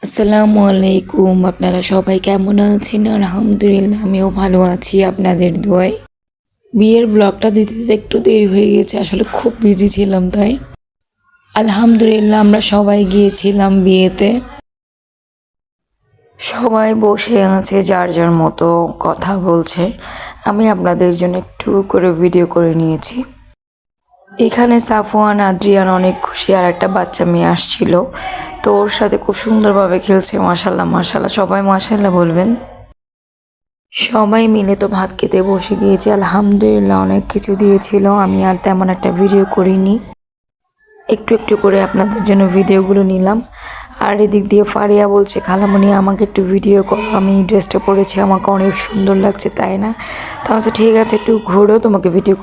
আসসালামু আলাইকুম। আপনারা সবাই কেমন আছেন? আলহামদুলিল্লাহ আমিও ভালো আছি আপনাদের দোয়ায়। বিয়ের ব্লগটা দিতে দিতে একটু দেরি হয়ে গেছে, আসলে খুব বিজি ছিলাম তাই। আলহামদুলিল্লাহ আমরা সবাই গিয়েছিলাম বিয়েতে। সবাই বসে আছে যার যার মতো কথা বলছে। আমি আপনাদের জন্য একটু করে ভিডিও করে নিয়েছি। এখানে সাফওয়ান আদ্রিয়ান অনেক খুশি, আর একটা বাচ্চা মেয়ে আসছিল, তো ওর সাথে খুব সুন্দরভাবে খেলছে। মাশাল্লাহ মাশাল্লাহ, সবাই মাশাল্লাহ বলবেন। সবাই মিলে তো ভাত খেতে বসে গিয়েছে। আলহামদুলিল্লাহ অনেক কিছু দিয়েছিল, আমি আর তেমন একটা ভিডিও করিনি, একটু একটু করে আপনাদের জন্য ভিডিওগুলো নিলাম। আর এদিক দিয়ে ফারিয়া বলছে, খালামণি আমাকে একটু ভিডিও করো, আমি ড্রেসটা পরেছি, আমাকে অনেক সুন্দর লাগছে তাই না? তো আমি ঠিক আছে একটু ঘোরো, তোমাকে ভিডিও